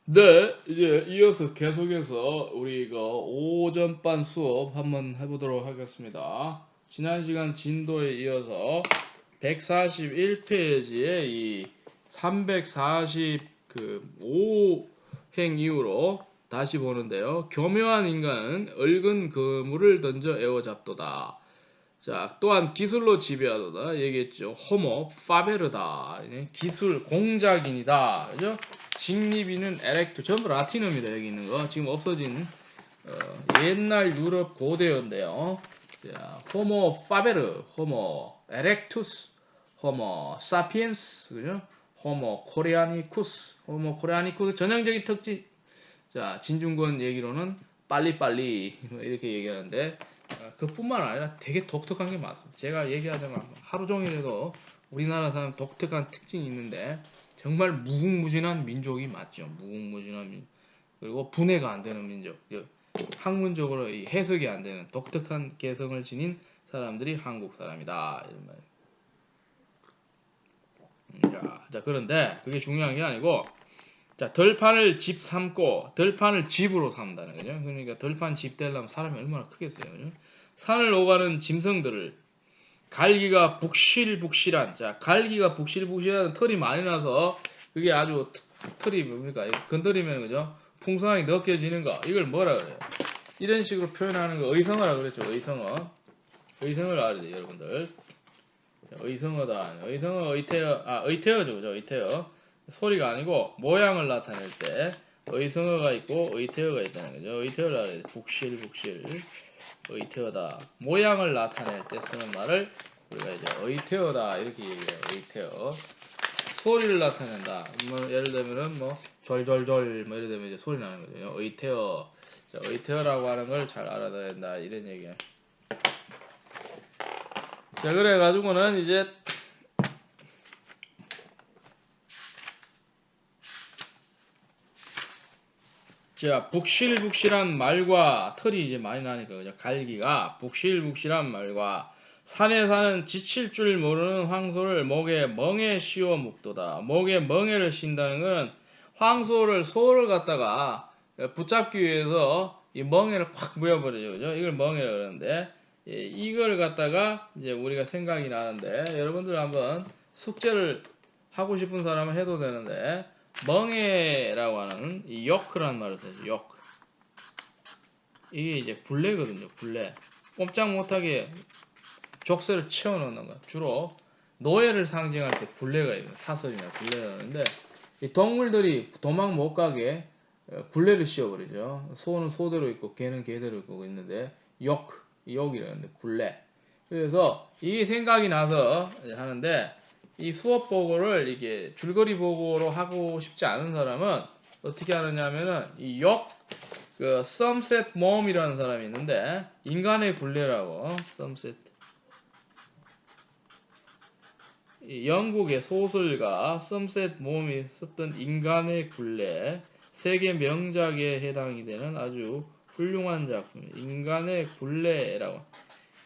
네, 이제 이어서 계속해서 우리 이거 오전반 수업 한번 해보도록 하겠습니다. 지난 시간 진도에 이어서 141페이지에 이 345행 이후로 다시 보는데요. 교묘한 인간은 얽은 그물을 던져 에워잡도다. 자, 또한 기술로 지배하도다 얘기했죠. 호모 파베르다. 기술 공작인이다. 그죠? 직립인은 에렉토. 전부 라틴어입니다. 여기 있는 거. 지금 없어진 옛날 유럽 고대어인데요. 자, 호모 파베르, 호모 에렉투스, 호모 사피엔스, 그죠? 호모 코레아니쿠스, 호모 코레아니쿠스 전형적인 특징. 자, 진중권 얘기로는 빨리빨리 이렇게 얘기하는데 그뿐만 아니라 되게 독특한 게 많습니다. 제가 얘기하자면 하루 종일 해도 우리나라 사람 독특한 특징이 있는데 정말 무궁무진한 민족이 맞죠. 무궁무진한 민족. 그리고 분해가 안 되는 민족. 학문적으로 해석이 안 되는 독특한 개성을 지닌 사람들이 한국 사람이다. 이런 말. 자, 그런데 그게 중요한 게 아니고 자, 덜판을 집 삼고 덜판을 집으로 삼다는 거죠. 그러니까 덜판 집 되려면 사람이 얼마나 크겠어요. 그죠? 산을 오가는 짐승들을 갈기가 북실북실한 자 갈기가 북실북실한 털이 많이 나서 그게 아주 털이 뭡니까 건드리면 그죠 풍성하게 느껴지는 거 이걸 뭐라 그래요 이런 식으로 표현하는 거 의성어라 그랬죠 의성어를 알아야 돼요 여러분들 의성어다 의성어 의태어죠 그죠 의태어 소리가 아니고 모양을 나타낼 때 의성어가 있고 의태어가 있다는 거죠 의태어를 알아야 돼요 북실북실 의태어다. 모양을 나타낼 때 쓰는 말을 우리가 이제 의태어다 이렇게 얘기해요. 의태어. 소리를 나타낸다. 뭐 예를 들면은 뭐 졸졸졸 뭐 이래 되면 이제 소리 나는 거죠. 의태어. 자, 의태어라고 하는 걸 잘 알아둬야 된다. 이런 얘기야. 자, 그래 가지고는 이제 자, 북실북실한 말과 털이 이제 많이 나니까 그죠? 갈기가 북실북실한 말과 산에 사는 지칠 줄 모르는 황소를 목에 멍에 씌워 묶도다. 목에 멍에를 씌운다는 것은 소를 갖다가 붙잡기 위해서 이 멍에를 콱 무여버리죠. 그죠? 이걸 멍에라 그러는데 이걸 갖다가 이제 우리가 생각이 나는데 여러분들 한번 숙제를 하고 싶은 사람은 해도 되는데 멍에라고 하는 이 요크라는 말을 써요. 요크. 이게 이제 굴레거든요. 굴레. 꼼짝 못하게 족쇄를 채워넣는 거. 주로 노예를 상징할 때 굴레가 있어요. 사슬이나 굴레가 있는데 이 동물들이 도망 못 가게 굴레를 씌워버리죠. 소는 소대로 있고 개는 개대로 있고 있는데 요크, 욕이라는데 굴레. 그래서 이게 생각이 나서 하는데 이 수업 보고를 이게 줄거리 보고로 하고 싶지 않은 사람은 어떻게 하느냐면은 이 그 썸셋 mom이라는 사람이 있는데 인간의 굴레라고 썸셋 영국의 소설가 썸셋 mom이 썼던 인간의 굴레 세계 명작에 해당이 되는 아주 훌륭한 작품이에요. 인간의 굴레라고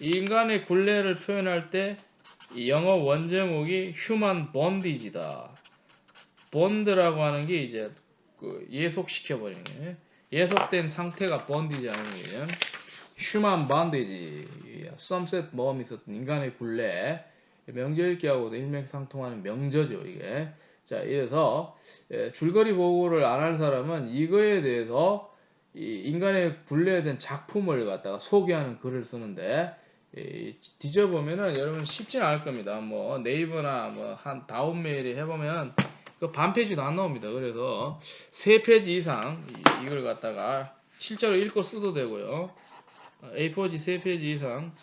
인간의 굴레를 표현할 때 영어 원제목이 휴먼 번디지다. 본드라고 하는 게 이제 그 예속시켜버리는 거예요. 예속된 상태가 번디지 않은 거예요. 휴먼 번디지, 썸셋 멈이 있었던 인간의 굴레, 명제읽기하고도 일맥상통하는 명저죠 이게. 자, 이래서 줄거리 보고를 안 할 사람은 이거에 대해서 이 인간의 굴레에 대한 작품을 갖다가 소개하는 글을 쓰는데 뒤져보면은 여러분 쉽지는 않을 겁니다. 뭐 네이버나 뭐 한 다운메일에 해보면 그 반 페이지도 안 나옵니다. 그래서 3페이지 이상 이걸 갖다가 실제로 읽고 써도 되고요. A4지 3페이지 이상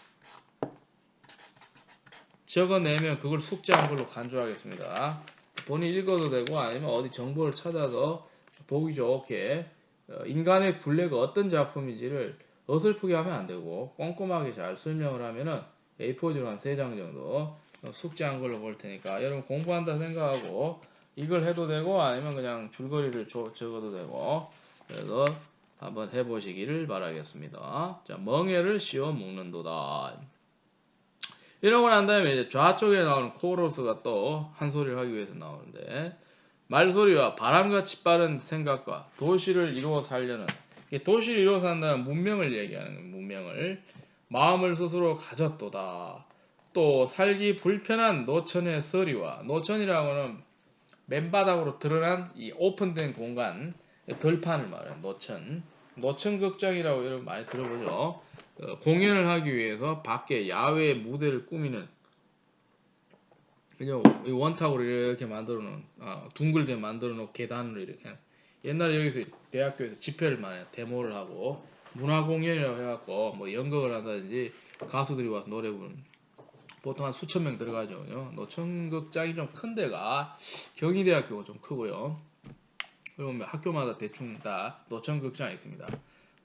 적어내면 그걸 숙제한 걸로 간주하겠습니다. 본인 읽어도 되고 아니면 어디 정보를 찾아서 보기 좋게 인간의 굴레가 어떤 작품인지를 어설프게 하면 안 되고 꼼꼼하게 잘 설명을 하면은 A4지로 한 3장 정도 숙제한 걸로 볼 테니까 여러분 공부한다 생각하고 이걸 해도 되고 아니면 그냥 줄거리를 적어도 되고 그래서 한번 해보시기를 바라겠습니다. 자, 멍에를 씌워 묶는도다. 이러고 난 다음에 이제 좌쪽에 나오는 코러스가 또 한 소리를 하기 위해서 나오는데 말소리와 바람같이 빠른 생각과 도시를 이루어 살려는 도시를 이루어 산다는 문명을 얘기하는 거예요. 문명을 마음을 스스로 가졌도다. 또 살기 불편한 노천의 서리와 노천이라고 하는 맨바닥으로 드러난 이 오픈된 공간 들판을 말하는 노천 노천극장이라고 여러분 많이 들어보죠. 공연을 하기 위해서 밖에 야외 무대를 꾸미는 그냥 원탁으로 이렇게 만들어 놓은 둥글게 만들어 놓은 계단으로 이렇게 옛날에 여기서 대학교에서 집회를 많이 해요. 데모를 하고 문화공연이라고 해갖고 뭐 연극을 한다든지 가수들이 와서 노래 부르는 보통 한 수천 명 들어가죠. 노천극장이 좀 큰 데가 경희대학교가 좀 크고요. 그리고 학교마다 대충 다 노천극장이 있습니다.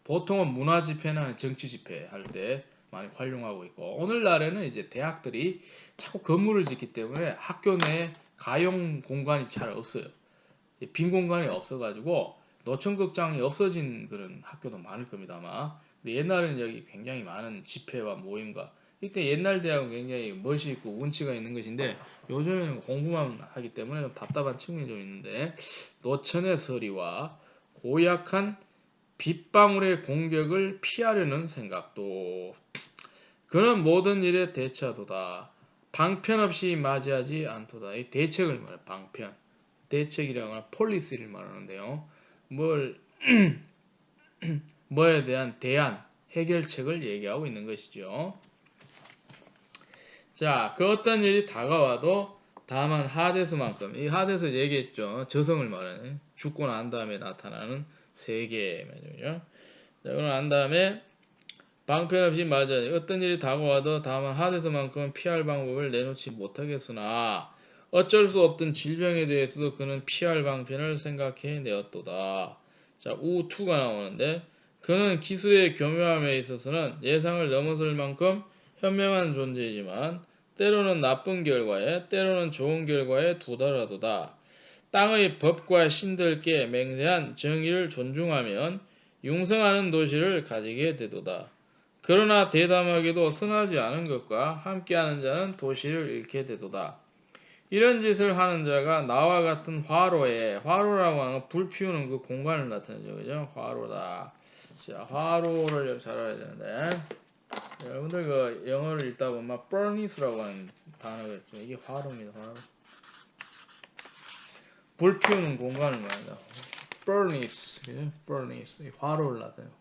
보통은 문화 집회나 정치 집회 할 때 많이 활용하고 있고 오늘날에는 이제 대학들이 자꾸 건물을 짓기 때문에 학교 내에 가용 공간이 잘 없어요. 빈 공간이 없어가지고 노천극장이 없어진 그런 학교도 많을 겁니다 아마. 근데 옛날에는 여기 굉장히 많은 집회와 모임과 이때 옛날 대학은 굉장히 멋이 있고 운치가 있는 것인데 요즘에는 공부만 하기 때문에 좀 답답한 측면이 좀 있는데 노천의 서리와 고약한 빗방울의 공격을 피하려는 생각도 그런 모든 일에 대처하도다. 방편 없이 맞이하지 않도다. 이 대책을 말해 방편. 대책이라고 하는 폴리시를 말하는데요. 뭐에 대한 대안, 해결책을 얘기하고 있는 것이죠. 자, 그 어떤 일이 다가와도 다만 하데스만큼 이 하데스 얘기했죠. 저성을 말하는 죽고 난 다음에 나타나는 세계죠. 자, 그러고 난 다음에 방편 없이 맞아요. 어떤 일이 다가와도 다만 하데스만큼은 피할 방법을 내놓지 못하겠으나 어쩔 수 없던 질병에 대해서도 그는 피할 방편을 생각해 내었도다. 자, 우투가 나오는데 그는 기술의 교묘함에 있어서는 예상을 넘어설 만큼 현명한 존재이지만 때로는 나쁜 결과에 때로는 좋은 결과에 도달하도다. 땅의 법과 신들께 맹세한 정의를 존중하면 융성하는 도시를 가지게 되도다. 그러나 대담하게도 선하지 않은 것과 함께하는 자는 도시를 잃게 되도다. 이런 짓을 하는 자가 나와 같은 화로라고 하는 불 피우는 그 공간을 나타내죠. 그죠? 화로다. 자, 화로를 잘 알아야 되는데 여러분들 그 영어를 읽다 보면 furnace라고 하는 단어가 있죠. 이게 화로입니다. 화로. 불 피우는 공간을 말합니다. furnace, furnace, 화로를 나타내요.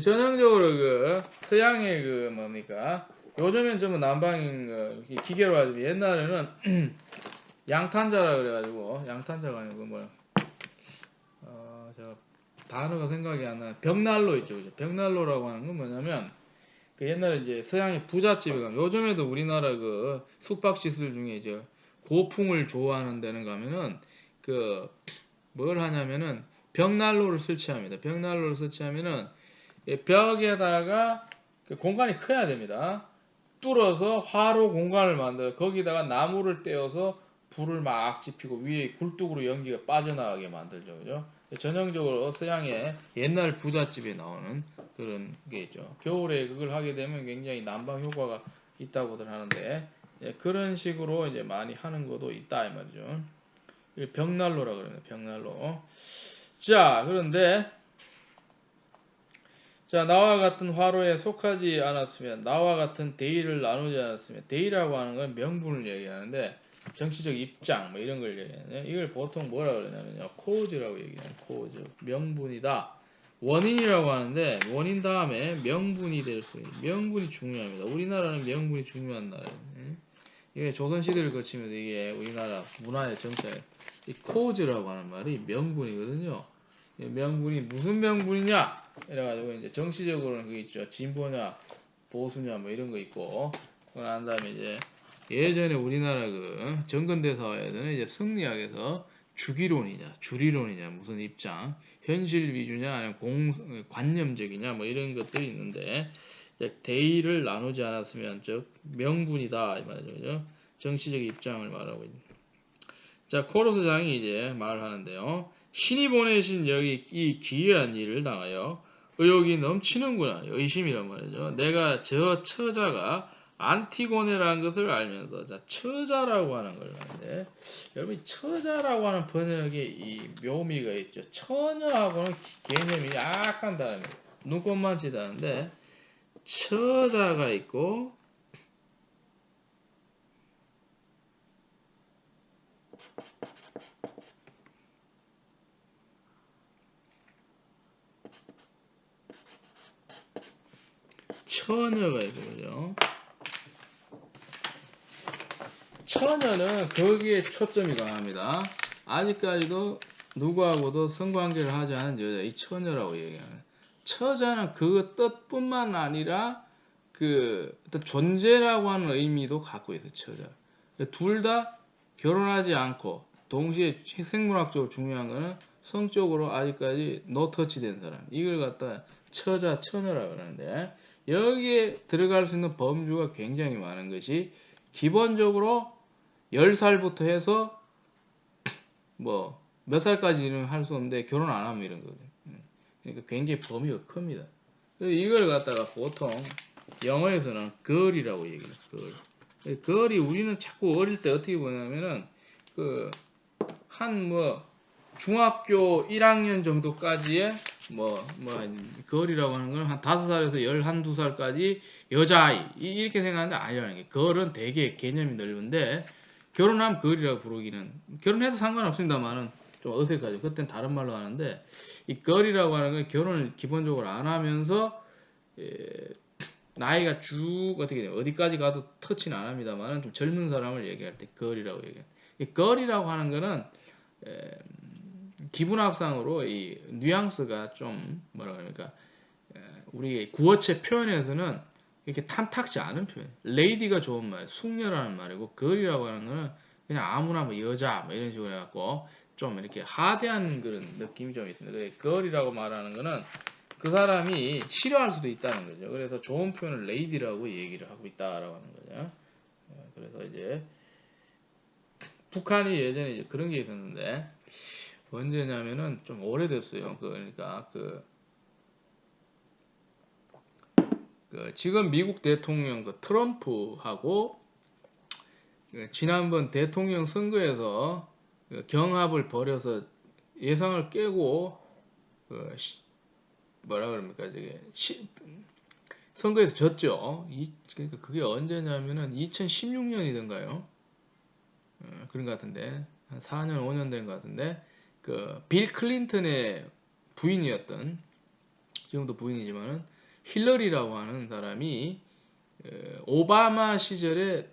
전형적으로 그 서양의 그 뭡니까? 요즘엔 전부 난방인 그 기계로 가지고 옛날에는 양탄자라 그래가지고 양탄자가 아니고 뭐야? 저 단어가 생각이 안 나. 벽난로 있죠, 그죠? 벽난로라고 하는 건 뭐냐면 그 옛날에 이제 서양의 부잣집에 가면 요즘에도 우리나라 그 숙박시설 중에 이제 고풍을 좋아하는 데는 가면은 그 뭘 하냐면은 벽난로를 설치합니다. 벽난로를 설치하면은 벽에다가 그 공간이 커야 됩니다. 뚫어서 화로 공간을 만들어 거기다가 나무를 떼어서 불을 막 지피고 위에 굴뚝으로 연기가 빠져나가게 만들죠. 그죠? 전형적으로 서양의 옛날 부잣집에 나오는 그런 게 있죠. 겨울에 그걸 하게 되면 굉장히 난방 효과가 있다고들 하는데 그런 식으로 이제 많이 하는 것도 있다 이 말이죠. 벽난로라 그러면 벽난로. 자, 그런데 자, 나와 같은 화로에 속하지 않았으면 나와 같은 대의를 나누지 않았으면 대의라고 하는 건 명분을 얘기하는데 정치적 입장 뭐 이런 걸 얘기하는데 이걸 보통 뭐라 그러냐면요. 코즈라고 얘기해요. 코즈. 명분이다. 원인이라고 하는데 원인 다음에 명분이 될 수 있어요. 명분이 중요합니다. 우리나라는 명분이 중요한 나라예요. 이게 조선시대를 거치면서 이게 우리나라 문화의 정착 이 코즈라고 하는 말이 명분이거든요. 명분이 무슨 명분이냐? 이래가지고 이제 정치적으로는 그 있죠. 진보냐, 보수냐 뭐 이런 거 있고. 그러고 난 다음에 이제 예전에 우리나라 그 정근대사에서는 이제 승리학에서 주기론이냐, 주리론이냐, 무슨 입장, 현실 위주냐, 아니면 관념적이냐 뭐 이런 것들이 있는데 이제 대의를 나누지 않았으면 즉 명분이다 이 말이죠. 그죠? 정치적 입장을 말하고 있는. 자, 코로스장이 이제 말을 하는데요. 신이 보내신 여기 이 기이한 일을 당하여 의욕이 넘치는구나. 의심이란 말이죠. 내가 저 처자가 안티고네라는 것을 알면서 자 처자라고 하는 걸 하는데 여러분 처자라고 하는 번역에 이 묘미가 있죠. 처녀하고는 개념이 약간 다릅니다. 눈꽃만치 다른데 처자가 있고 처녀가 있고 그죠? 처녀는 거기에 초점이 강합니다. 아직까지도 누구하고도 성관계를 하지 않은 여자, 이 처녀라고 얘기하는. 처자는 그 뜻뿐만 아니라 그 어떤 존재라고 하는 의미도 갖고 있어요. 처자. 둘 다 결혼하지 않고 동시에 생물학적으로 중요한 거는 성적으로 아직까지 노터치된 사람. 이걸 갖다 처자, 처녀라고 그러는데 여기에 들어갈 수 있는 범주가 굉장히 많은 것이 기본적으로 10살부터 해서 뭐 몇 살까지는 할 수 없는데 결혼 안 하면 이런 거죠. 그러니까 굉장히 범위가 큽니다. 이걸 갖다가 보통 영어에서는 girl이라고 얘기해요. girl. girl이 우리는 자꾸 어릴 때 어떻게 보냐면은 그 한 뭐 중학교 1학년 정도까지의 girl이라고 하는 건 한 5살에서 12살까지 여자아이 이렇게 생각하는데 아니라는 게 girl은 되게 개념이 넓은데 결혼하면 girl이라고 부르기는 결혼해도 상관없습니다만은 좀 어색하죠. 그때는 다른 말로 하는데 이 girl이라고 하는 건 결혼을 기본적으로 안 하면서 나이가 쭉 어떻게 돼요? 어디까지 가도 터치는 안 합니다만은 좀 젊은 사람을 얘기할 때 girl이라고 얘기해요. 이 girl이라고 하는 거는 기분학상으로 이 뉘앙스가 좀 뭐라 그러니까 우리 구어체 표현에서는 이렇게 탐탁지 않은 표현. 레이디가 좋은 말, 숙녀라는 말이고 girl이라고 하는 거는 그냥 아무나 뭐 여자 뭐 이런 식으로 해갖고 좀 이렇게 하대한 그런 느낌이 좀 있습니다. 그래 girl이라고 말하는 거는 그 사람이 싫어할 수도 있다는 거죠. 그래서 좋은 표현을 레이디라고 얘기를 하고 있다라고 하는 거죠. 그래서 이제 북한이 예전에 이제 그런 게 있었는데 언제냐면은 좀 오래됐어요. 그러니까 지금 미국 대통령 트럼프하고 지난번 대통령 선거에서 경합을 벌여서 예상을 깨고 뭐라 그럽니까 저게 선거에서 졌죠. 그러니까 그게 언제냐면은 2016년이던가요. 그런 것 같은데 한 4년 5년 된 것 같은데 빌 클린턴의 부인이었던 지금도 부인이지만은 힐러리라고 하는 사람이 오바마 시절에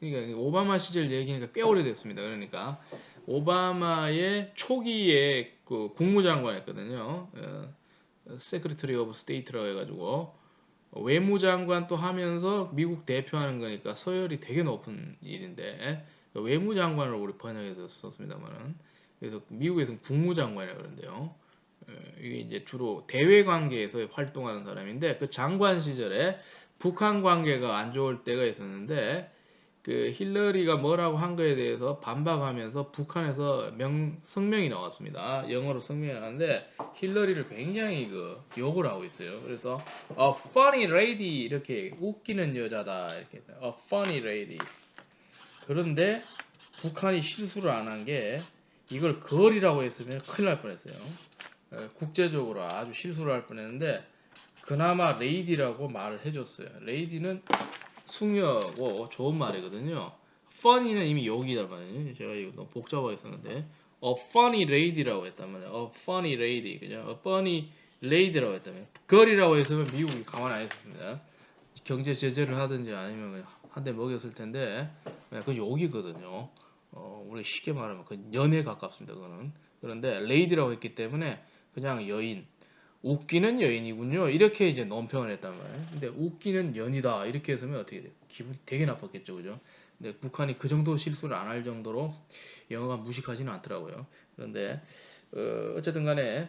그러니까 오바마 시절 얘기니까 꽤 오래됐습니다. 그러니까 오바마의 초기에 그 국무장관했거든요. 세크리터리 오브 스테이트라고 해가지고 외무장관 또 하면서 미국 대표하는 거니까 서열이 되게 높은 일인데 외무장관을 우리 번역해서 썼습니다만은 그래서 미국에서는 국무장관이라고 그러는데요. 이게 이제 주로 대외 관계에서 활동하는 사람인데 그 장관 시절에 북한 관계가 안 좋을 때가 있었는데 그 힐러리가 뭐라고 한 거에 대해서 반박하면서 북한에서 성명이 나왔습니다. 영어로 성명이 나왔는데 힐러리를 굉장히 욕을 하고 있어요. 그래서 a funny lady 이렇게 웃기는 여자다 이렇게 a funny lady. 그런데 북한이 실수를 안 한 게 이걸 걸이라고 했으면 큰일 날 뻔했어요. 국제적으로 아주 실수를 할 뻔했는데 그나마 레이디라고 말을 해줬어요. 레이디는 숙녀고 좋은 말이거든요. funny는 이미 욕이란 말이에요. 제가 이거 너무 복잡하게 썼는데 a funny lady라고 했단 말이에요. a funny lady 그죠? a funny lady라고 했단 말이에요. 걸이라고 했으면 미국이 가만 안 있었습니다. 경제 제재를 하든지 아니면 한 대 먹였을 텐데 그 욕이거든요. 우리 쉽게 말하면 그 연애에 가깝습니다. 그거는. 그런데 레이디라고 했기 때문에 그냥 여인, 웃기는 여인이군요. 이렇게 이제 논평을 했단 말이에요. 근데 웃기는 연이다 이렇게 했으면 어떻게 돼요? 기분이 되게 나빴겠죠, 그죠? 근데 북한이 그 정도 실수를 안 할 정도로 영어가 무식하지는 않더라고요. 그런데 어쨌든 간에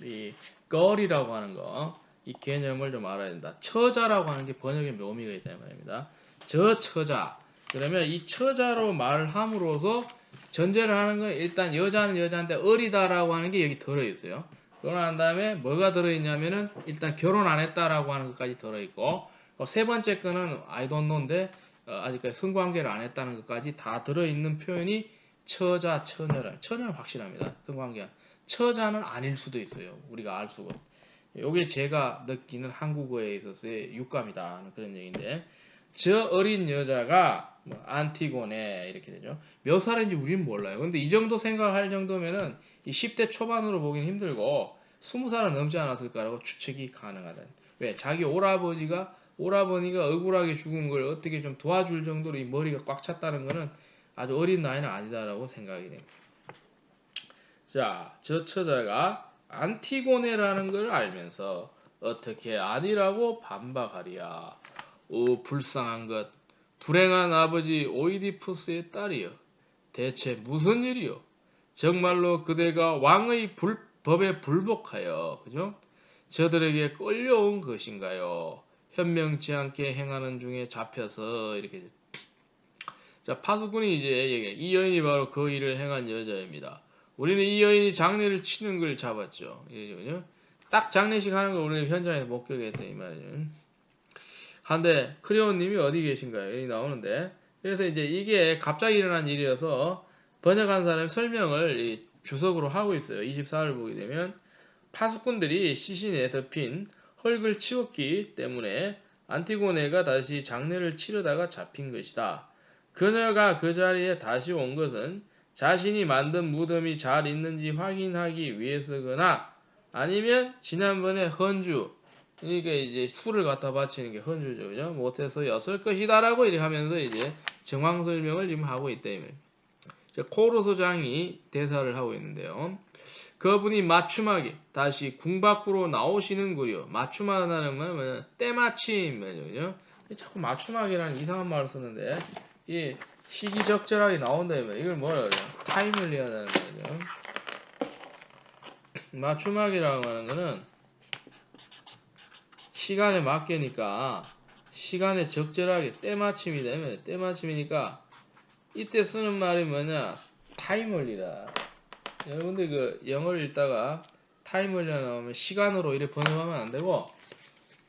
이 걸이라고 하는 거, 이 개념을 좀 알아야 된다. 처자라고 하는 게 번역의 묘미가 있다 말입니다. 저 처자. 그러면 이 처자로 말을 함으로써 전제를 하는 건 일단 여자는 여자인데 어리다라고 하는 게 여기 들어있어요. 결혼한 다음에 뭐가 들어있냐면은 일단 결혼 안 했다라고 하는 것까지 들어있고 세 번째 거는 I don't know인데 아직까지 성관계를 안 했다는 것까지 다 들어있는 표현이 처자, 처녀라. 처녀는 확실합니다. 성관계. 처자는 아닐 수도 있어요. 우리가 알 수가. 요게 제가 느끼는 한국어에 있어서의 육감이다. 그런 얘기인데 저 어린 여자가 뭐 안티고네 이렇게 되죠. 몇 살인지 우리는 몰라요. 근데 이 정도 생각할 정도면은 이 10대 초반으로 보기는 힘들고 20살은 넘지 않았을까라고 추측이 가능하다. 왜? 자기 오라버니가 억울하게 죽은 걸 어떻게 좀 도와줄 정도로 이 머리가 꽉 찼다는 거는 아주 어린 나이는 아니다라고 생각이 됩니다. 자, 저 처자가 안티고네라는 걸 알면서 어떻게 아니라고 반박하리야. 오 불쌍한 것. 불행한 아버지 오이디푸스의 딸이여. 대체 무슨 일이요? 정말로 그대가 왕의 법에 불복하여 그죠? 저들에게 끌려온 것인가요? 현명치 않게 행하는 중에 잡혀서 이렇게 자 파수꾼이 이제 얘기해. 이 여인이 바로 그 일을 행한 여자입니다. 우리는 이 여인이 장례를 치는 걸 잡았죠. 그죠? 딱 장례식 하는 걸 우리는 현장에서 목격했다 이 말이죠. 한데 크리오님이 어디 계신가요? 여기 나오는데 그래서 이제 이게 갑자기 일어난 일이어서 번역한 사람이 설명을 주석으로 하고 있어요. 24를 보게 되면 파수꾼들이 시신에 덮인 흙을 치웠기 때문에 안티고네가 다시 장례를 치르다가 잡힌 것이다. 그녀가 그 자리에 다시 온 것은 자신이 만든 무덤이 잘 있는지 확인하기 위해서거나 아니면 지난번에 헌주 그러니까 이제 술을 갖다 바치는 게 헌주죠. 그죠? 못해서였을 것이다라고 이렇게 하면서 이제 정황 설명을 지금 하고 있다. 코로 소장이 대사를 하고 있는데요. 그분이 맞춤하게 다시 궁 밖으로 나오시는구려. 맞춤하다는 말은 때마침 말이죠. 자꾸 맞춤하게라는 이상한 말을 썼는데 이 시기적절하게 나온다 이걸 뭐라 그래요? 타이멀리하다는 거죠. 맞춤하게라고 하는 거는 시간에 맞게니까 시간에 적절하게 때마침이 되면 때마침이니까 이때 쓰는 말이 뭐냐? 타이멀리다. 여러분들 그 영어를 읽다가 타이멀리 나오면 시간으로 이렇게 번역하면 안 되고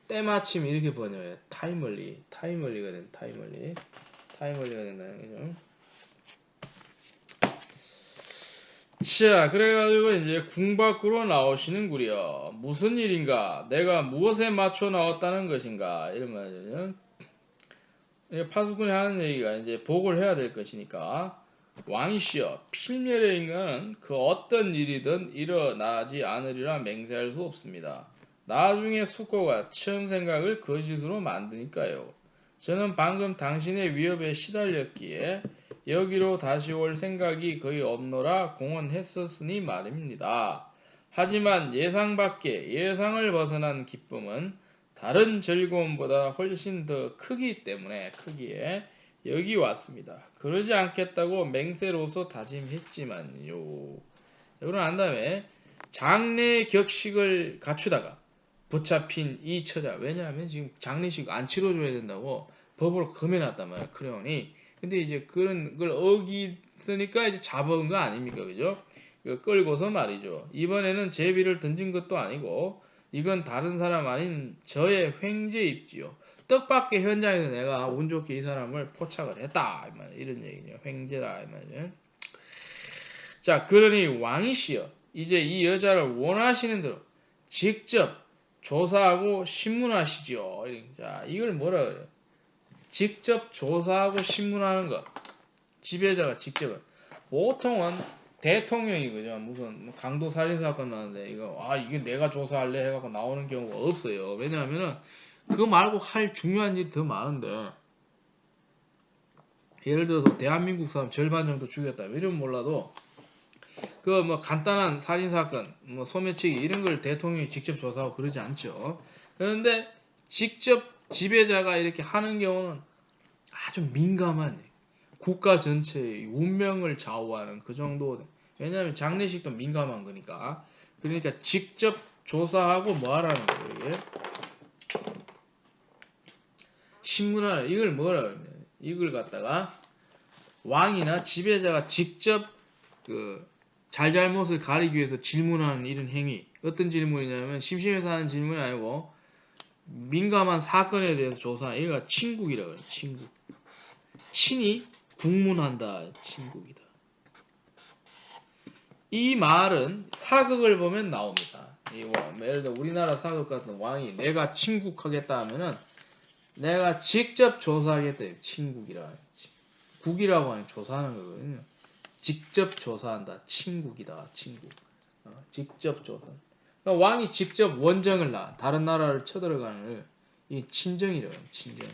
때마침 이렇게 번역해요. 타이멀리가 된 타이멀리가 된다는 거죠. 자, 그래가지고 이제 궁 밖으로 나오시는구려. 무슨 일인가? 내가 무엇에 맞춰 나왔다는 것인가? 이런 말이죠. 파수꾼이 하는 얘기가 이제 복을 해야 될 것이니까 왕이시여 필멸의 인간은 그 어떤 일이든 일어나지 않으리라 맹세할 수 없습니다. 나중에 숙고가 처음 생각을 거짓으로 만드니까요. 저는 방금 당신의 위협에 시달렸기에 여기로 다시 올 생각이 거의 없노라 공언했었으니 말입니다. 하지만 예상 밖의 예상을 벗어난 기쁨은 다른 즐거움보다 훨씬 더 크기 때문에 크기에 여기 왔습니다. 그러지 않겠다고 맹세로서 다짐했지만요. 그러고 난 다음에 장례 격식을 갖추다가 붙잡힌 이 처자. 왜냐하면 지금 장례식 안 치러줘야 된다고 법으로 금해놨단 말이야. 크레온이. 근데 이제 그런 걸 어기으니까 이제 잡은 거 아닙니까? 그죠? 끌고서 말이죠. 이번에는 제비를 던진 것도 아니고 이건 다른 사람 아닌 저의 횡재입지요. 뜻밖의 현장에서 내가 운 좋게 이 사람을 포착을 했다. 이런 얘기죠. 횡재다. 이 말이죠. 자, 그러니 왕이시여 이제 이 여자를 원하시는 대로 직접 조사하고 신문하시죠. 자, 이걸 뭐라 그래요? 직접 조사하고 신문하는 것. 지배자가 직접. 보통은 대통령이 그죠. 무슨 강도 살인 사건 나는데 이게 내가 조사할래 해갖고 나오는 경우가 없어요. 왜냐하면은 그거 말고 할 중요한 일이 더 많은데 예를 들어서 대한민국 사람 절반 정도 죽였다. 이러면 몰라도 그 뭐 간단한 살인 사건, 뭐 소매치기 이런 걸 대통령이 직접 조사하고 그러지 않죠. 그런데 직접 지배자가 이렇게 하는 경우는 아주 민감한 국가 전체의 운명을 좌우하는 그 정도. 왜냐하면 장례식도 민감한 거니까. 그러니까 직접 조사하고 뭐 하라는 거예요. 이게 신문하라. 이걸 뭐라 그러면 이걸 갖다가 왕이나 지배자가 직접 그 잘잘못을 가리기 위해서 질문하는 이런 행위. 어떤 질문이냐면 심심해서 하는 질문이 아니고 민감한 사건에 대해서 조사하는 얘가 친국이라고 그래요. 친국. 친이 국문한다. 친국이다. 이 말은 사극을 보면 나옵니다. 예를 들어 우리나라 사극 같은 왕이 내가 친국하겠다 하면은 내가 직접 조사하겠다. 친국이라. 국이라고 하는 조사하는 거거든요. 직접 조사한다. 친국이다. 친국. 직접 조사. 그러니까 왕이 직접 원정을 다른 나라를 쳐들어가는 이 친정이래요. 친정.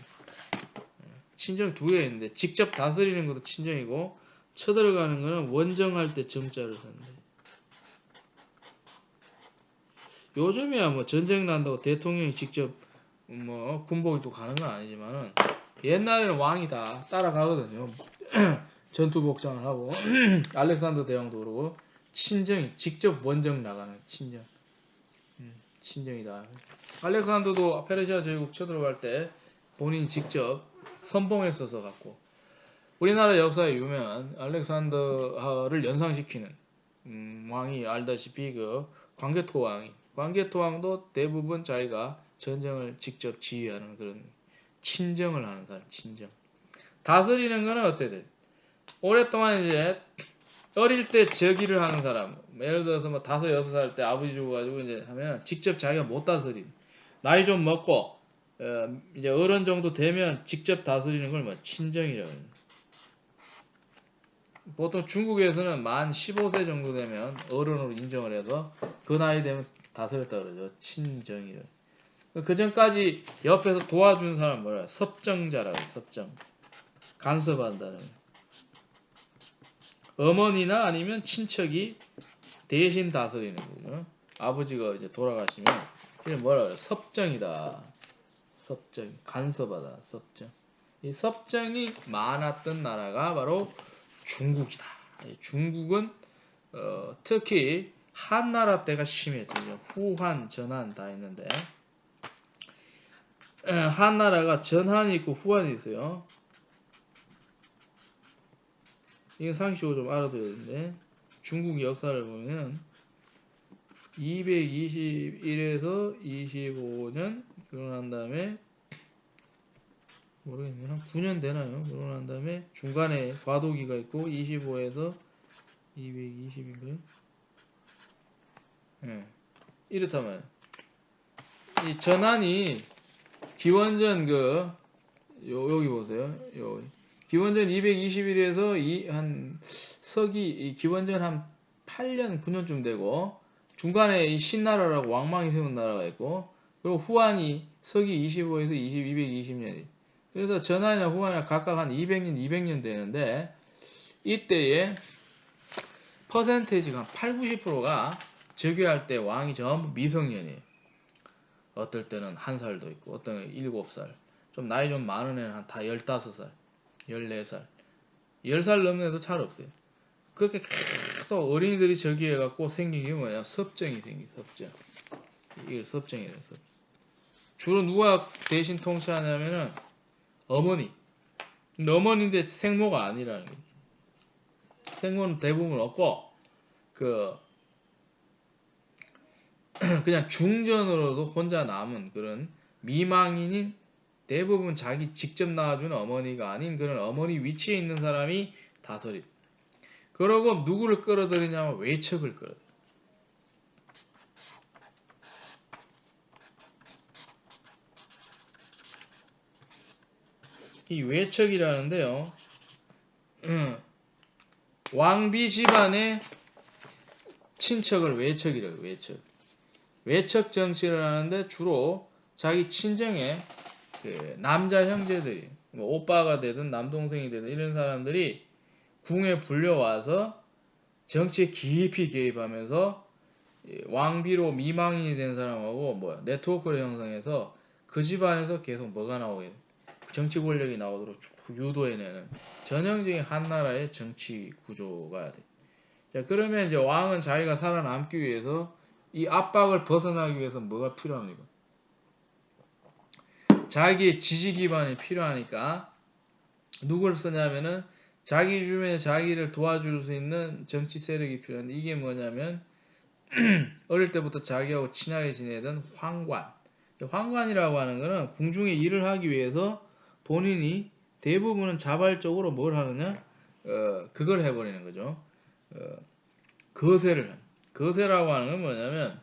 친정 두 개 있는데 직접 다스리는 것도 친정이고 쳐들어가는 거는 원정할 때 정자를 썼는데 요즘이야 뭐 전쟁 난다고 대통령이 직접 뭐 군복이 또 가는 건 아니지만은 옛날에는 왕이 다 따라가거든요. 전투 복장을 하고 알렉산더 대왕도 그러고 친정이 직접 원정 나가는 친정. 친정이다. 알렉산더도 페르시아 제국 쳐들어갈 때 본인이 직접 선봉했어서 갖고 우리나라 역사에 유명한 알렉산더를 연상시키는 왕이 알다시피 그 광개토왕도 대부분 자기가 전쟁을 직접 지휘하는 그런 친정을 하는 사람. 친정. 다스리는 거는 어때 돼? 오랫동안 이제 어릴 때 저기를 하는 사람, 예를 들어서 뭐 5, 6살 때 아버지 죽어가지고 이제 하면 직접 자기가 못 다스린. 나이 좀 먹고 이제 어른 정도 되면 직접 다스리는 걸 뭐 친정이라고 해요. 보통 중국에서는 만 15세 정도 되면 어른으로 인정을 해서 그 나이 되면 다스렸다 그러죠. 친정이라. 그 전까지 옆에서 도와주는 사람 뭐라 섭정자라고 해요. 섭정. 간섭한다는. 어머니나 아니면 친척이 대신 다스리는 거죠. 아버지가 이제 돌아가시면 이게 뭐라 그래? 섭정이다. 섭정. 간섭하다. 섭정. 이 섭정이 많았던 나라가 바로 중국이다. 중국은 특히 한나라 때가 심했죠. 후한, 전한 다 있는데 한나라가 전한이 있고 후한이 있어요. 이건 상식적으로 좀 알아둬야 되는데 중국 역사를 보면 221에서 25년 결혼한 다음에 모르겠네요. 한 9년 되나요? 결혼한 다음에 중간에 과도기가 있고 25에서 220인가요? 네. 이렇다면 이 전한이 기원전 여기 보세요. 기원전 221에서 한 서기 기원전 한 8년 9년쯤 되고 중간에 이 신나라라고 왕망이 세운 나라가 있고 그리고 후한이 서기 25에서 220년이 그래서 전한이나 후한이나 각각 한 200년 되는데 이때에 퍼센테이지가 한 8, 90%가 즉위할 때 왕이 전부 미성년이에요. 어떨 때는 1살도 있고 어떤 때는 7살 좀 나이 좀 많은 애는 한 다 15살 14살 10살 넘는 애도 잘 없어요. 그렇게 계속 어린이들이 저기해갖고 생긴 게 뭐냐 섭정이 생긴 섭정. 이걸 섭정이래요. 섭정. 주로 누가 대신 통치하냐면은 어머니. 근데 어머니인데 생모가 아니라는 거죠. 생모는 대부분 없고 그냥 중전으로도 혼자 남은 그런 미망인인 대부분 자기 직접 낳아준 어머니가 아닌 그런 어머니 위치에 있는 사람이 다스리. 그러고 누구를 끌어들이냐면 외척을 끌어들여. 이 외척이라는데요. 왕비 집안의 친척을 외척이라고 외척. 외척 정치를 하는데 주로 자기 친정의 남자 형제들이 뭐 오빠가 되든 남동생이 되든 이런 사람들이 궁에 불려와서 정치에 깊이 개입하면서 왕비로 미망인이 된 사람하고 네트워크를 형성해서 그 집안에서 계속 뭐가 나오게 정치 권력이 나오도록 유도해내는 전형적인 한나라의 정치 구조가 돼. 자, 그러면 이제 왕은 자기가 살아남기 위해서 이 압박을 벗어나기 위해서 뭐가 필요합니까? 자기의 지지 기반이 필요하니까 누굴 쓰냐면은 자기 주변에 자기를 도와줄 수 있는 정치 세력이 필요한데 이게 뭐냐면 어릴 때부터 자기하고 친하게 지내던 황관 환관이라고 하는 거는 궁중에 일을 하기 위해서 본인이 대부분은 자발적으로 뭘 하느냐? 그걸 해버리는 거죠. 어, 거세를. 거세라고 하는 건 뭐냐면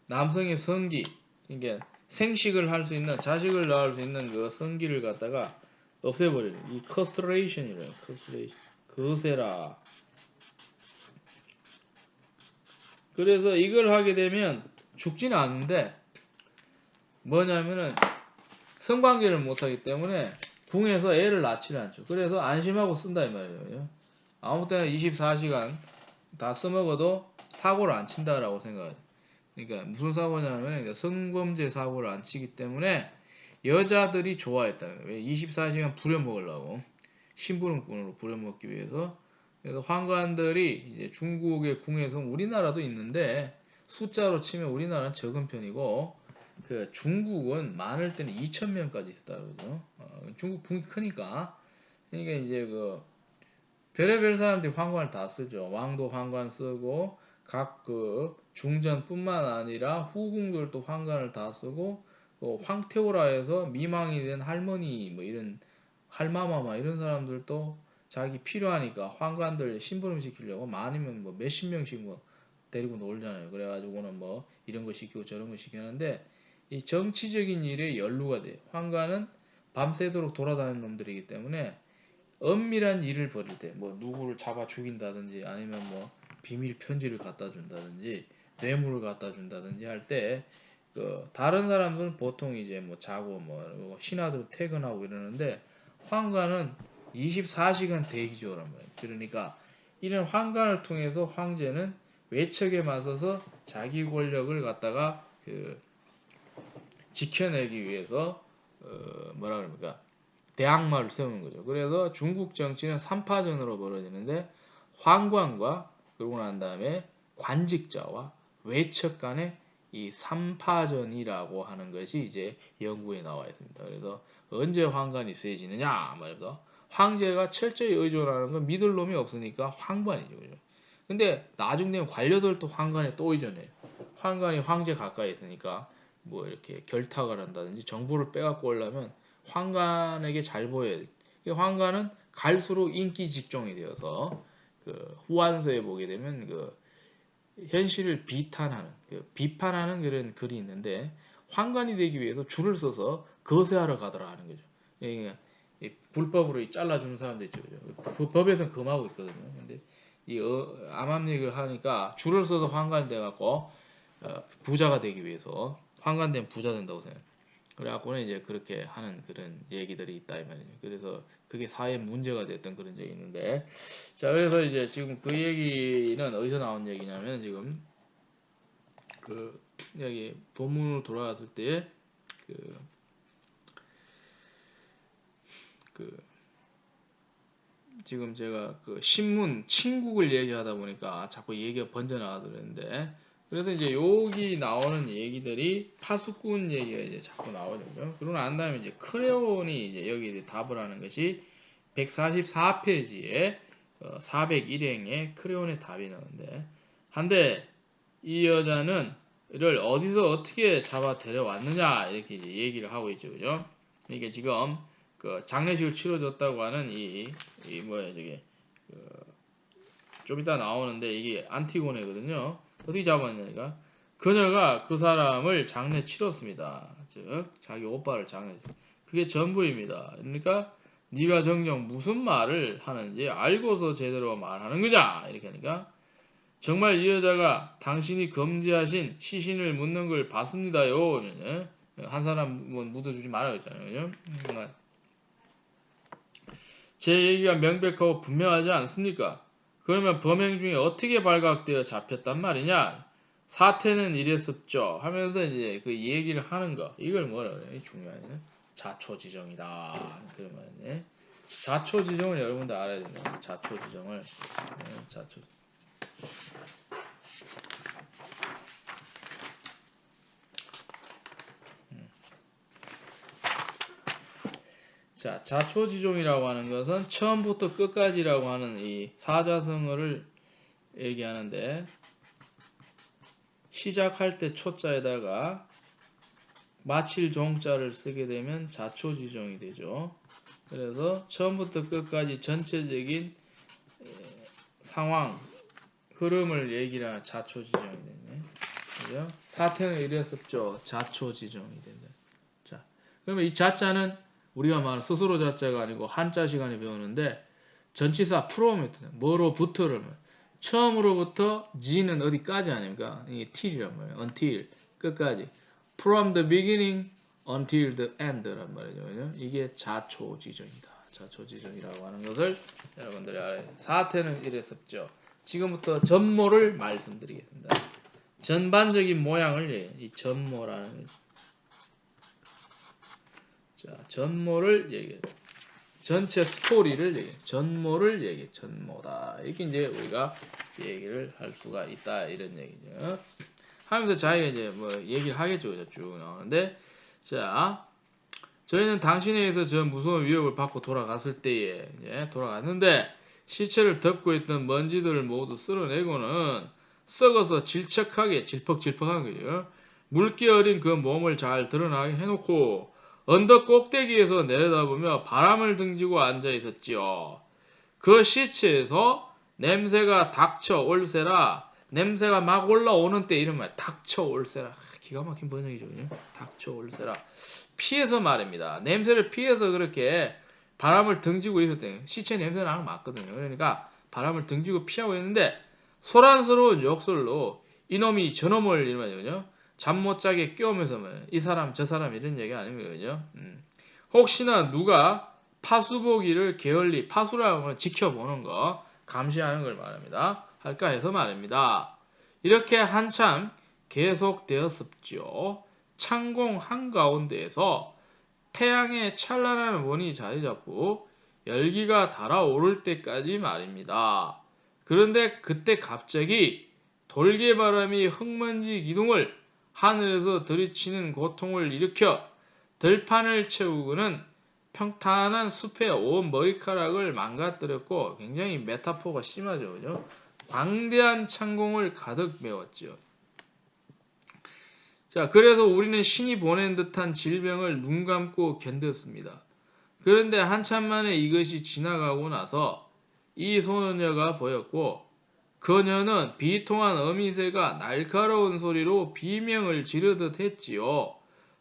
남성의 성기, 그러니까 생식을 할 수 있는, 자식을 낳을 수 있는 그 성기를 갖다가 없애버리는, 이 커스트레이션이래요. 커스트레이션. 거세라. 그래서 이걸 하게 되면 죽지는 않는데 뭐냐면은 성관계를 못하기 때문에 궁에서 애를 낳지는 않죠. 그래서 안심하고 쓴다 이 말이에요. 아무 때나 24시간 다 써먹어도 사고를 안 친다라고 생각해요. 그러니까 무슨 사고냐면 성범죄 사고를 안 치기 때문에 여자들이 좋아했다는 거예요. 왜? 24시간 부려먹으려고. 심부름꾼으로 부려먹기 위해서. 그래서 환관들이 이제 중국의 궁에서 우리나라도 있는데 숫자로 치면 우리나라는 적은 편이고 그 중국은 많을 때는 2,000명까지 있었다 그러죠. 중국 궁이 크니까. 그러니까 이제 그 별의별 사람들이 환관을 다 쓰죠. 왕도 환관 쓰고 각 그 중전뿐만 아니라 후궁들도 환관을 다 쓰고 황태호라 해서 미망이 된 할머니 뭐 이런 할마마마 이런 사람들도 자기 필요하니까 환관들 심부름 시키려고 많으면 뭐 몇십 명씩 뭐 데리고 놀잖아요. 그래가지고는 뭐 이런 거 시키고 저런 거 시키는데 이 정치적인 일에 연루가 돼요. 환관은 밤새도록 돌아다니는 놈들이기 때문에 엄밀한 일을 벌일 때, 뭐 누구를 잡아 죽인다든지 아니면 뭐 비밀 편지를 갖다 준다든지 뇌물을 갖다 준다든지 할 때, 그 다른 사람들은 보통 이제 뭐 자고 뭐 신하들 퇴근하고 이러는데 황관은 24시간 대기조란 말이에요. 그러니까 이런 황관을 통해서 황제는 외척에 맞서서 자기 권력을 갖다가 그 지켜내기 위해서 뭐라 그럽니까? 대항마를 세우는 거죠. 그래서 중국 정치는 3파전으로 벌어지는데 황관과 그러고 난 다음에 관직자와 외척 간의 이 3파전이라고 하는 것이 이제 연구에 나와 있습니다. 그래서 언제 황관이 세지느냐 말해서 황제가 철저히 의존하는 건 믿을 놈이 없으니까 황관이죠. 그죠? 근데 나중 되면 관료들도 황관에 또 의존해요. 황관이 황제 가까이 있으니까 뭐 이렇게 결탁을 한다든지 정보를 빼갖고 오려면 황관에게 잘 보여야 돼. 황관은 갈수록 인기 직종이 되어서 그 후한서에 보게 되면 그 현실을 비탄하는 비판하는 그런 글이 있는데 황관이 되기 위해서 줄을 서서 거세하러 가더라 하는 거죠. 그러니까 불법으로 잘라주는 사람도 있죠. 그 법에서는 금하고 있거든요. 근데 이 암암리를 하니까 줄을 서서 황관이 돼갖고 부자가 되기 위해서 황관되면 부자 된다고 생각해요. 그래갖고는 이제 그렇게 하는 그런 얘기들이 있다 이 말이죠. 그래서 그게 사회 문제가 됐던 그런 적이 있는데, 자 그래서 이제 지금 그 얘기는 어디서 나온 얘기냐면 지금 그 여기 본문으로 돌아갔을 때 그 지금 제가 그 신문 친국을 얘기하다 보니까 자꾸 얘기가 번져 나가더랬는데, 그래서 이제 여기 나오는 얘기들이 파수꾼 얘기가 이제 자꾸 나오죠. 그러고 난 다음에 이제 크레온이 이제 여기 답을 하는 것이 144페이지에 401행에 크레온의 답이 나오는데, 한데 이 여자는 를 어디서 어떻게 잡아 데려왔느냐 이렇게 이제 얘기를 하고 있죠. 그죠? 이게 지금 그 장례식을 치러줬다고 하는 이 뭐야 저게 좀 이따 나오는데 이게 안티고네거든요. 어떻게 잡았냐니까 그녀가 그 사람을 장례 치렀습니다. 즉 자기 오빠를 장례. 그게 전부입니다. 그러니까 네가 정녕 무슨 말을 하는지 알고서 제대로 말하는 거냐 이렇게 하니까 정말 이 여자가 당신이 금지하신 시신을 묻는 걸 봤습니다요. 한 사람 묻어주지 말아야 했잖아요. 제 얘기가 명백하고 분명하지 않습니까? 그러면 범행 중에 어떻게 발각되어 잡혔단 말이냐? 사태는 이랬었죠. 하면서 이제 그 얘기를 하는 거. 이걸 뭐라 그래요? 중요하네. 자초지정이다. 그러면 자초지정을 여러분들 알아야 됩니다. 자초지정을. 자초. 자, 자초지종이라고 하는 것은 처음부터 끝까지라고 하는 이 사자성어를 얘기하는데 시작할 때 초자에다가 마칠 종자를 쓰게 되면 자초지종이 되죠. 그래서 처음부터 끝까지 전체적인 상황, 흐름을 얘기를 하는 자초지종이 되네. 그죠? 사태는 이랬었죠. 자초지종이 된다. 자, 그러면 이 자자는 우리가 말하는 스스로 자자가 아니고 한자 시간에 배우는데 전치사 프롬에트 뭐로부터를 처음으로부터 G는 어디까지 아닙니까? 이게 till이란 말이에요. until 끝까지. From the beginning until the end란 말이죠. 그죠? 이게 자초지종이다. 자초지종이라고 하는 것을 여러분들이 알아야 돼요. 사태는 이랬었죠. 지금부터 전모를 말씀드리겠습니다. 전반적인 모양을 이 전모라는 자, 전모를 얘기해요. 전체 스토리를 얘기해. 전모를 얘기해. 전모다. 이렇게 이제 우리가 얘기를 할 수가 있다. 이런 얘기죠. 하면서 자기가 이제 뭐 얘기를 하겠죠. 쭉 나오는데, 자, 저희는 당신에 의해서 저 무서운 위협을 받고 돌아갔을 때에 이제 돌아갔는데 시체를 덮고 있던 먼지들을 모두 쓸어내고는 썩어서 질척하게 질퍽질퍽한 거죠. 물기 어린 그 몸을 잘 드러나게 해놓고 언덕 꼭대기에서 내려다보며 바람을 등지고 앉아 있었지요. 그 시체에서 냄새가 닥쳐 올세라. 냄새가 막 올라오는 때 이런 말 닥쳐 올세라. 기가 막힌 번역이죠. 닥쳐 올세라. 피해서 말입니다. 냄새를 피해서 그렇게 바람을 등지고 있었대요. 시체 냄새 나는 거 맞거든요. 그러니까 바람을 등지고 피하고 있는데 소란스러운 욕설로 이놈이 저놈을 이러면요. 잠 못 자게 깨우면서 이 사람 저 사람 이런 얘기 아니거든요. 혹시나 누가 파수보기를 게을리 파수라는 걸 지켜보는 거 감시하는 걸 말합니다. 할까 해서 말입니다. 이렇게 한참 계속되었었죠. 창공 한가운데에서 태양의 찬란한 원이 자리 잡고 열기가 달아오를 때까지 말입니다. 그런데 그때 갑자기 돌개바람이 흙먼지 기둥을 하늘에서 들이치는 고통을 일으켜 들판을 채우고는 평탄한 숲의 온 머리카락을 망가뜨렸고 굉장히 메타포가 심하죠. 그죠? 광대한 창공을 가득 메웠죠. 자, 그래서 우리는 신이 보낸 듯한 질병을 눈 감고 견뎠습니다. 그런데 한참 만에 이것이 지나가고 나서 이 소녀가 보였고 그녀는 비통한 어미새가 날카로운 소리로 비명을 지르듯 했지요.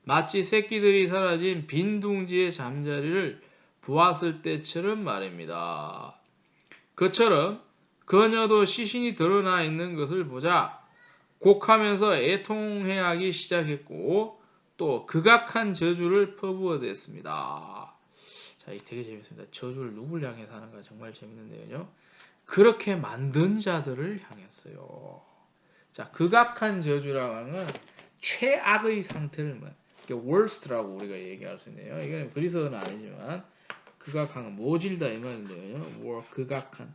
마치 새끼들이 사라진 빈 둥지의 잠자리를 보았을 때처럼 말입니다. 그처럼 그녀도 시신이 드러나 있는 것을 보자 곡하면서 애통해하기 시작했고 또 극악한 저주를 퍼부어댔습니다. 자, 이 되게 재밌습니다. 저주를 누굴 향해서 하는가 정말 재밌는데요. 그렇게 만든 자들을 향했어요. 자, 극악한 저주라고 하는 건 최악의 상태를 worst라고 우리가 얘기할 수 있네요. 이거는 그리스어는 아니지만 극악한 모질다 이 말인데요. 극악한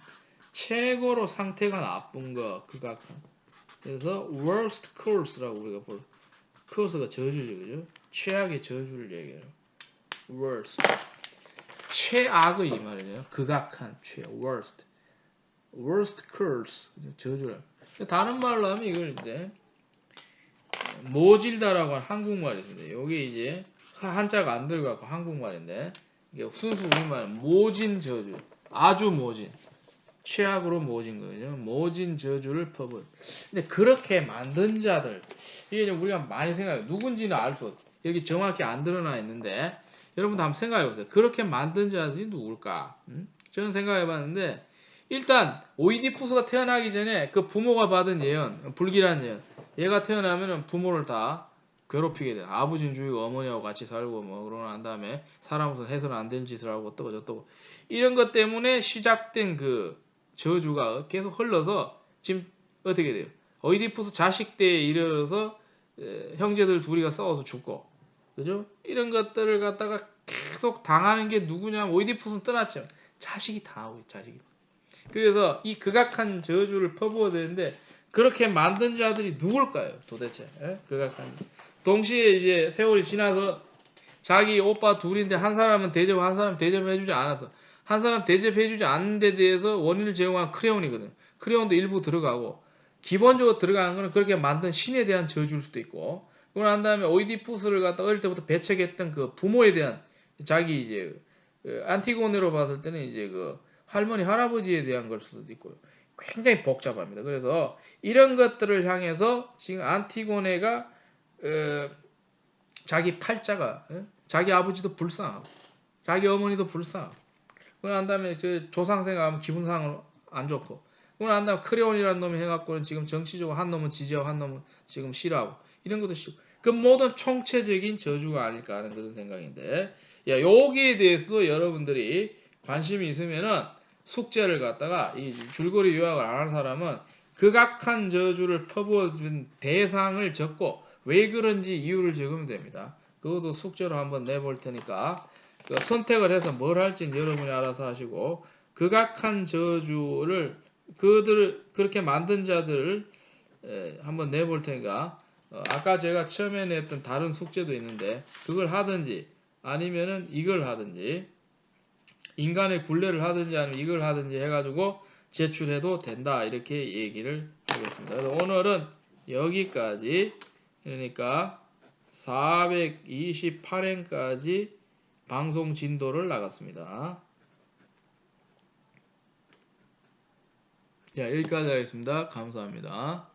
최고로 상태가 나쁜 거 극악한. 그래서 worst curse라고 우리가 curse가 저주죠, 그죠? 최악의 저주를 얘기해요. worst 최악의 이 말이에요. 극악한 worst curse 저주라. 다른 말로 하면 이걸 이제 모질다라고 하는 한국말이 있는데 여기 이제 한자가 안 들어가고 한국말인데 이게 순수 우리말 모진 저주 아주 모진 최악으로 모진 거죠. 모진 저주를 퍼부. 근데 그렇게 만든 자들 이게 우리가 많이 생각해요. 누군지는 알 수 없어. 여기 정확히 안 드러나 있는데 여러분도 한번 생각해 보세요. 그렇게 만든 자들이 누굴까? 저는 생각해 봤는데 일단 오이디푸스가 태어나기 전에 그 부모가 받은 예언, 불길한 예언. 얘가 태어나면은 부모를 다 괴롭히게 돼. 아버지는 죽이고 어머니하고 같이 살고 뭐 그러고 난 다음에 사람으로서 해서는 안 되는 짓을 하고 어떠고 저떠고 이런 것 때문에 시작된 그 저주가 계속 흘러서 지금 어떻게 돼요? 오이디푸스 자식 때에 이르러서 형제들 둘이가 싸워서 죽고 그죠? 이런 것들을 갖다가 계속 당하는 게 누구냐면 오이디푸스는 떠났죠. 자식이 당하고 있죠. 자식이. 그래서 이 극악한 저주를 퍼부어야 되는데 그렇게 만든 자들이 누굴까요? 도대체 극악한 동시에 이제 세월이 지나서 자기 오빠 둘인데 한 사람은 대접 한 사람 대접해주지 않아서 한 사람 대접해주지 않는 데 대해서 원인을 제공한 크레온이거든. 크레온도 일부 들어가고 기본적으로 들어가는 거는 그렇게 만든 신에 대한 저주일 수도 있고 그러고 난 다음에 오이디푸스를 갖다 어릴 때부터 배척했던 그 부모에 대한 자기 이제 그 안티고네로 봤을 때는 이제 그 할머니 할아버지에 대한 걸 수도 있고요. 굉장히 복잡합니다. 그래서 이런 것들을 향해서 지금 안티고네가 자기 팔자가 자기 아버지도 불쌍하고 자기 어머니도 불쌍하고 그러고 난 다음에 그 조상 생각하면 기분상으로 안 좋고 그러고 난 다음에 크레온이라는 놈이 해갖고는 지금 정치적으로 한 놈은 지지하고 한 놈은 지금 싫어하고 이런 것도 싫고 그 모든 총체적인 저주가 아닐까 하는 그런 생각인데 야 여기에 대해서도 여러분들이 관심이 있으면은 숙제를 갖다가 이 줄거리 요약을 안 한 사람은 극악한 저주를 퍼부어준 대상을 적고 왜 그런지 이유를 적으면 됩니다. 그것도 숙제로 한번 내볼 테니까 그 선택을 해서 뭘 할지는 여러분이 알아서 하시고 극악한 저주를 그들을 그렇게 만든 자들을 한번 내볼 테니까 아까 제가 처음에 냈던 다른 숙제도 있는데 그걸 하든지 아니면은 이걸 하든지 인간의 굴레를 하든지 아니면 이걸 하든지 해가지고 제출해도 된다 이렇게 얘기를 하겠습니다. 그래서 오늘은 여기까지 그러니까 428회까지 방송 진도를 나갔습니다. 자, 여기까지 하겠습니다. 감사합니다.